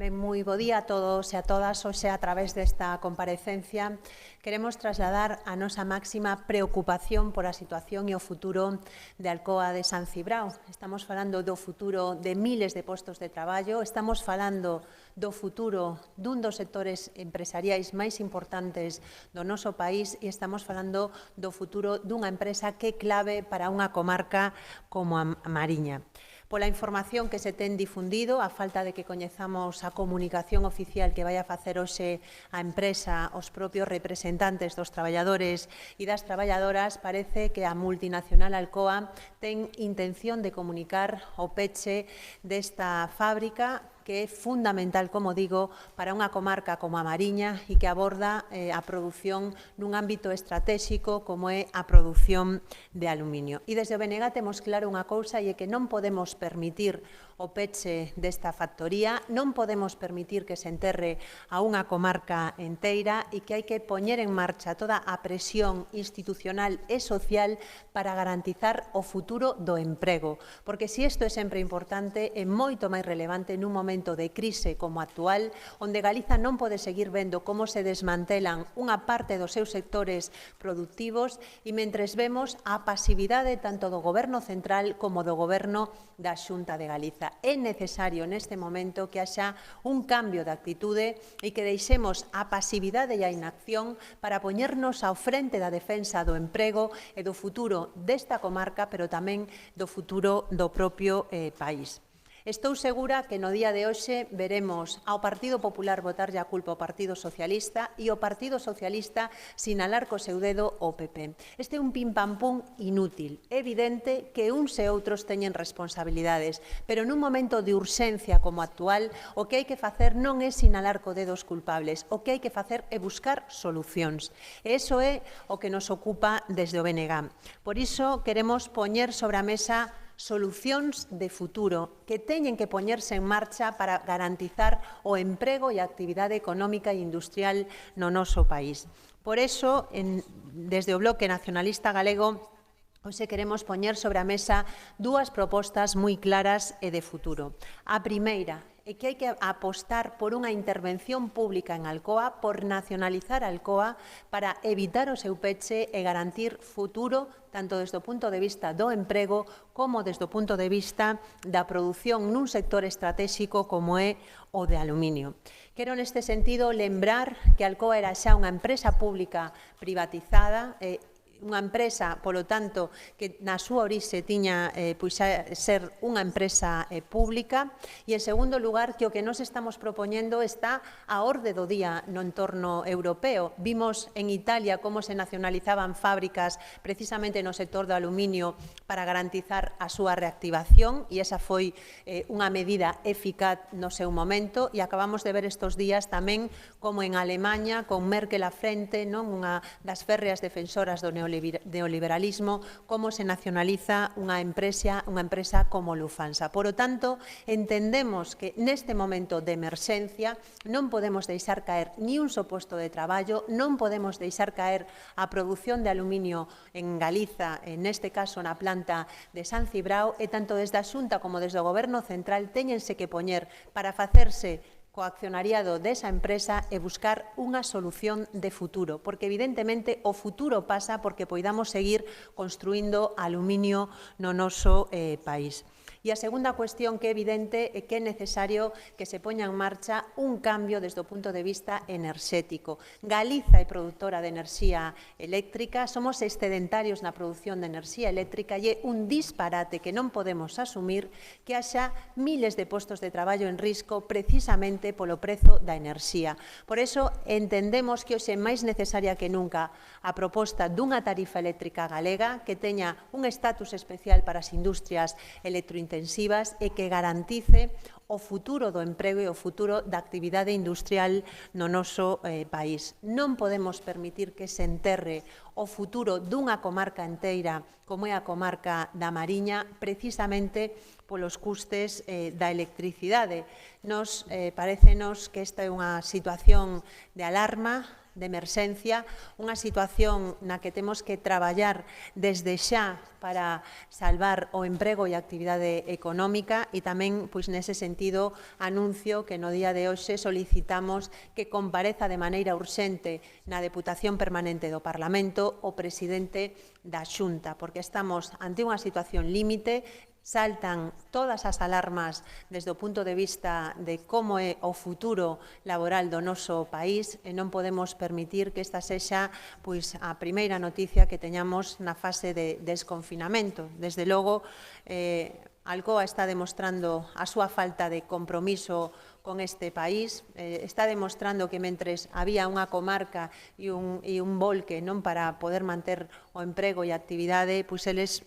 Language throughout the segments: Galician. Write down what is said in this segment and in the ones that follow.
Moi bo día a todos e a todas. Hoxe, a través desta comparecencia, queremos trasladar a nosa máxima preocupación por a situación e o futuro de Alcoa de San Cibrao. Estamos falando do futuro de miles de postos de traballo, estamos falando do futuro dun dos sectores empresariais máis importantes do noso país e estamos falando do futuro dunha empresa que é clave para unha comarca como a Mariña. Pola información que se ten difundido, a falta de que coñezamos a comunicación oficial que vai a facer hoxe a empresa, os propios representantes dos traballadores e das traballadoras, parece que a multinacional Alcoa ten intención de comunicar o peche desta fábrica que é fundamental, como digo, para unha comarca como a Mariña e que aborda a produción nun ámbito estratégico como é a produción de aluminio. E desde o BNG temos claro unha cousa e é que non podemos permitir o peche desta factoría, non podemos permitir que se enterre a unha comarca enteira e que hai que poñer en marcha toda a presión institucional e social para garantizar o futuro do emprego. Porque se isto é sempre importante, é moito máis relevante nun momento de crise como actual, onde Galiza non pode seguir vendo como se desmantelan unha parte dos seus sectores productivos e mentres vemos a pasividade tanto do Goberno central como do Goberno da Xunta de Galiza. É necesario neste momento que haxa un cambio de actitude e que deixemos a pasividade e a inacción para poñernos ao frente da defensa do emprego e do futuro desta comarca, pero tamén do futuro do propio país. Estou segura que no día de hoxe veremos ao Partido Popular botarlle a culpa ao Partido Socialista e o Partido Socialista sinalar co seu dedo o PP. Este é un pim-pam-pum inútil. É evidente que uns e outros teñen responsabilidades, pero nun momento de urxencia como actual, o que hai que facer non é sinalar co dedo os culpables, o que hai que facer é buscar solucións. E iso é o que nos ocupa desde o BNG. Por iso queremos poñer sobre a mesa solucións de futuro que teñen que poñerse en marcha para garantizar o emprego e a actividade económica e industrial no noso país. Por iso, desde o Bloque Nacionalista Galego, hoxe queremos poñer sobre a mesa dúas propostas moi claras e de futuro. A primeira é que hai que apostar por unha intervención pública en Alcoa, por nacionalizar Alcoa para evitar o seu peche e garantir futuro tanto desde o punto de vista do emprego como desde o punto de vista da produción nun sector estratégico como é o de aluminio. Quero neste sentido lembrar que Alcoa era xa unha empresa pública privatizada, unha empresa, polo tanto, que na súa orixe tiña ser unha empresa pública e, en segundo lugar, que o que nos estamos propoñendo está a orde do día no entorno europeo. Vimos en Italia como se nacionalizaban fábricas precisamente no sector do aluminio para garantizar a súa reactivación e esa foi unha medida eficaz no seu momento e acabamos de ver estes días tamén como en Alemanha, con Merkel á frente, unha das férreas defensoras do neoliberalismo, como se nacionaliza unha empresa como Lufthansa. Por lo tanto, entendemos que neste momento de emerxencia non podemos deixar caer ni un só posto de traballo, non podemos deixar caer a produción de aluminio en Galiza, neste caso na planta de San Cibrao, e tanto desde a Xunta como desde o Goberno central téñense que poñer para facerse co accionariado desa empresa e buscar unha solución de futuro, porque evidentemente o futuro pasa porque poidamos seguir construindo aluminio no noso país. E a segunda cuestión que é evidente é que é necesario que se poña en marcha un cambio desde o punto de vista enerxético. Galiza é produtora de enerxía eléctrica, somos excedentarios na produción de enerxía eléctrica e é un disparate que non podemos asumir que haxa miles de postos de traballo en risco precisamente polo prezo da enerxía. Por iso entendemos que hoxe é máis necesaria que nunca a proposta dunha tarifa eléctrica galega que teña un estatus especial para as industrias electrointensivas e que garantice o futuro do emprego e o futuro da actividade industrial no noso país. Non podemos permitir que se enterre o futuro dunha comarca enteira como é a comarca da Mariña precisamente polos custes da electricidade. Parécenos que esta é unha situación de alarma, de emerxencia, unha situación na que temos que traballar desde xa para salvar o emprego e a actividade económica e tamén, pois, nese sentido, anuncio que no día de hoxe solicitamos que compareza de maneira urxente na Deputación Permanente do Parlamento o presidente da Xunta, porque estamos ante unha situación límite. Saltan todas as alarmas desde o punto de vista de como é o futuro laboral do noso país e non podemos permitir que esta sexa, pois, a primeira noticia que teñamos na fase de desconfinamento. Desde logo, Alcoa está demostrando a súa falta de compromiso con este país, está demostrando que mentres había unha comarca e un volque non para poder manter o emprego e a actividade, pois eles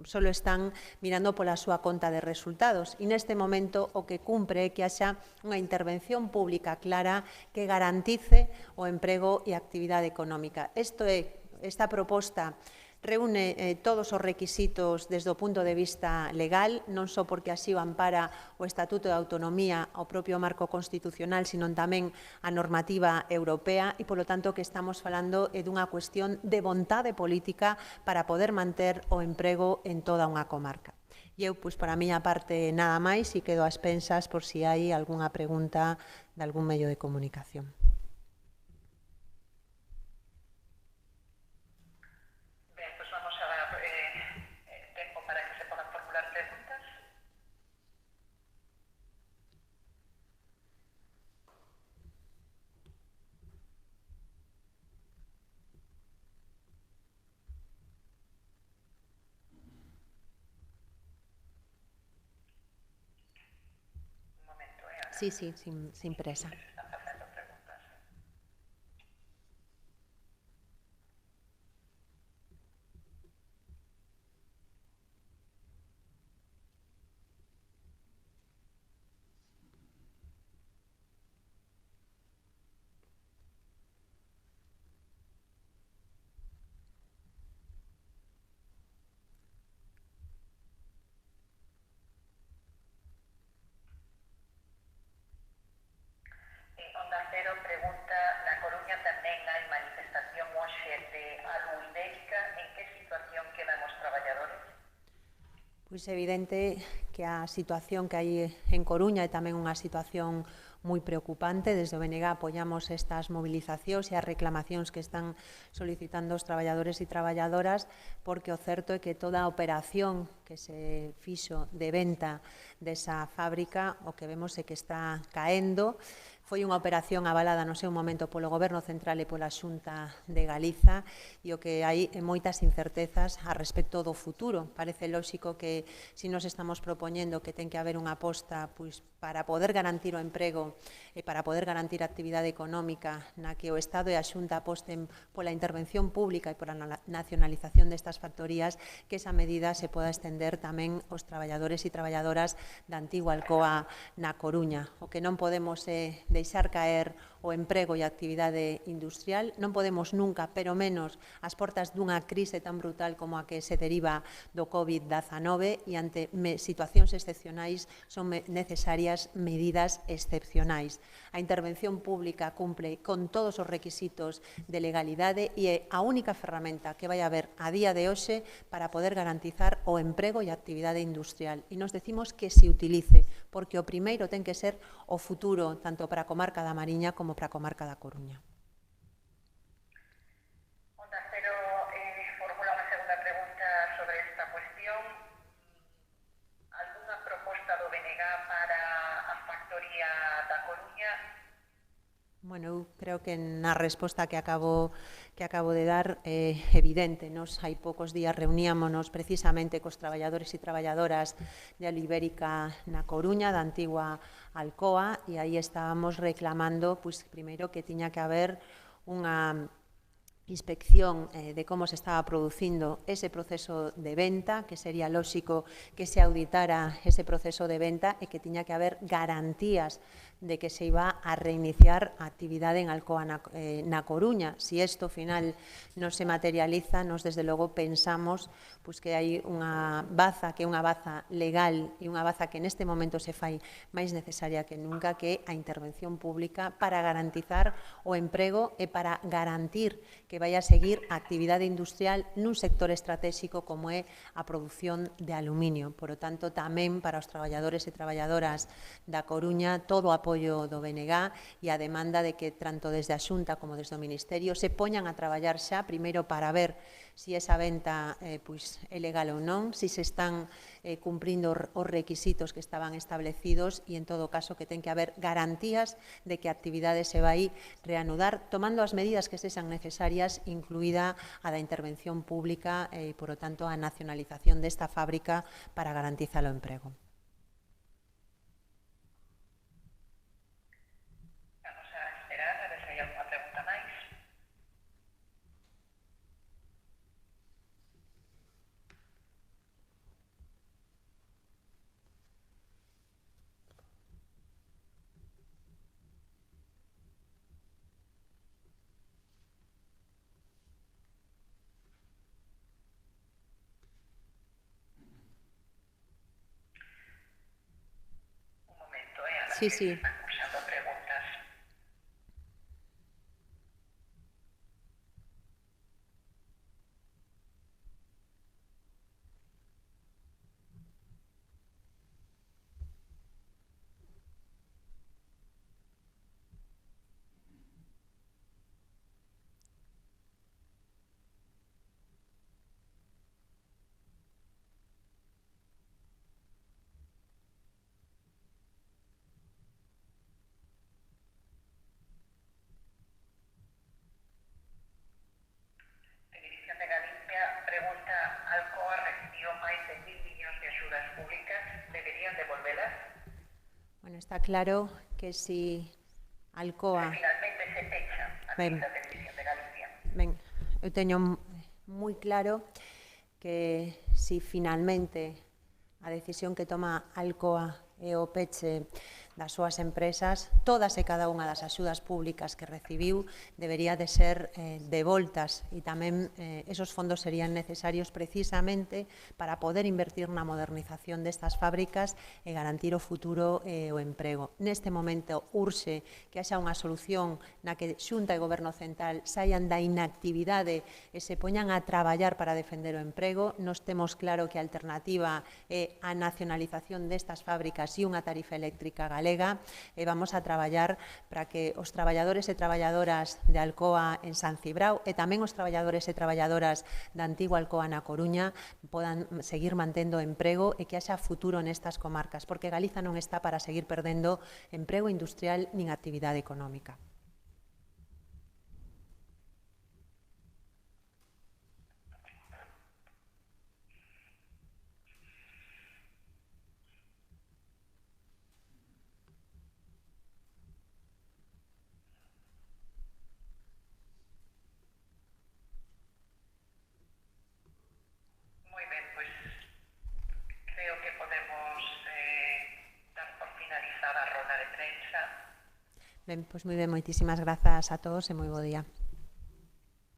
solo están mirando pola súa conta de resultados. E neste momento o que cumpre é que haxa unha intervención pública clara que garantice o emprego e a actividade económica. Esta proposta reúne todos os requisitos desde o punto de vista legal, non só porque así o ampara o Estatuto de Autonomía, o propio marco constitucional, sino tamén a normativa europea e, polo tanto, que estamos falando dunha cuestión de vontade política para poder manter o emprego en toda unha comarca. E eu, pois, para a miña parte, nada máis e quedo ás pensas por si hai algunha pregunta de algún medio de comunicación. Sí, sin presa. Onda Cero pregunta, na Coruña tamén hai manifestación hoxe de Alu Ibérica, en que situación quedan os traballadores? Pois é evidente que a situación que hai en Coruña é tamén unha situación moi preocupante. Desde o BNG apoiamos estas movilizacións e as reclamacións que están solicitando os traballadores e traballadoras, porque o certo é que toda a operación que se fixo de venta desa fábrica o que vemos é que está caendo. Foi unha operación avalada no seu momento polo Goberno Central e pola Xunta de Galiza e o que hai é moitas incertezas a respecto do futuro. Parece lóxico que se nos estamos propoñendo que ten que haber unha aposta, pois, para poder garantir o emprego e para poder garantir a actividade económica na que o Estado e a Xunta aposten pola intervención pública e pola nacionalización destas factorías, que esa medida se poda estender tamén aos traballadores e traballadoras da antigua Alcoa na Coruña. O que non podemos é deixar caer o emprego e a actividade industrial. Non podemos nunca, pero menos, ás portas dunha crise tan brutal como a que se deriva do COVID-19 e ante situacións excepcionais son necesarias medidas excepcionais. A intervención pública cumple con todos os requisitos de legalidade e é a única ferramenta que vai haber a día de hoxe para poder garantizar o emprego e a actividade industrial. E nos decimos que se utilice, porque o primeiro ten que ser o futuro, tanto para a comarca da Mariña como para a comarca da Coruña. Onda Cero formula unha segunda pregunta sobre esta cuestión. Alguna proposta do BNG para a factoría da Coruña? Bueno, eu creo que na resposta que acabo de dar é evidente. Nos hai poucos días reuníamonos precisamente cos traballadores e traballadoras de Alu Ibérica na Coruña, da antigua Alcoa, e aí estábamos reclamando, pois, primeiro que tiña que haber unha inspección de como se estaba producindo ese proceso de venta, que sería lóxico que se auditara ese proceso de venta e que tiña que haber garantías de que se iba a reiniciar a actividade en Alcoa na Coruña. Si isto, ao final, non se materializa, nos, desde logo, pensamos pois, que hai unha baza que é unha baza legal e unha baza que neste momento se fai máis necesaria que nunca, que é a intervención pública para garantizar o emprego e para garantir que vai a seguir a actividade industrial nun sector estratégico como é a produción de aluminio. Por lo tanto, tamén para os traballadores e traballadoras da Coruña, todo o apoio do BNG e a demanda de que, tanto desde a Xunta como desde o Ministerio, se poñan a traballar xa, primeiro para ver se esa venta pois, é legal ou non, se se están cumprindo os requisitos que estaban establecidos e, en todo caso, que ten que haber garantías de que a actividade se vai reanudar, tomando as medidas que sexan necesarias, incluída a da intervención pública e, por lo tanto, a nacionalización desta fábrica para garantizar o emprego. Vamos a esperar a ver se hai alguna pregunta máis. Un momento, Ana, Sí, sí. están cursando preguntas. Televisión de Galicia pregunta: Alcoa recibió máis de 1.000 millóns de axudas públicas, deberían devolvelas? Bueno, está claro que si Alcoa... Finalmente se pecha a Televisión de Galicia. Ben, eu teño moi claro que si finalmente a decisión que toma Alcoa é o peche das súas empresas, todas e cada unha das axudas públicas que recibiu debería de ser devoltas e tamén esos fondos serían necesarios precisamente para poder invertir na modernización destas fábricas e garantir o futuro e o emprego. Neste momento urxe que haxa unha solución na que Xunta e Goberno Central saian da inactividade e se poñan a traballar para defender o emprego. Nos temos claro que a alternativa é a nacionalización destas fábricas e unha tarifa eléctrica galega e vamos a traballar para que os traballadores e traballadoras de Alcoa en San Cibrao e tamén os traballadores e traballadoras da antigua Alcoa na Coruña podan seguir mantendo emprego e que haxa futuro nestas comarcas, porque Galiza non está para seguir perdendo emprego industrial nin actividade económica. Moi ben, pois creo que podemos dar por finalizada a roda de prensa. Ben, pois moi ben, moitísimas grazas a todos e moi bo día.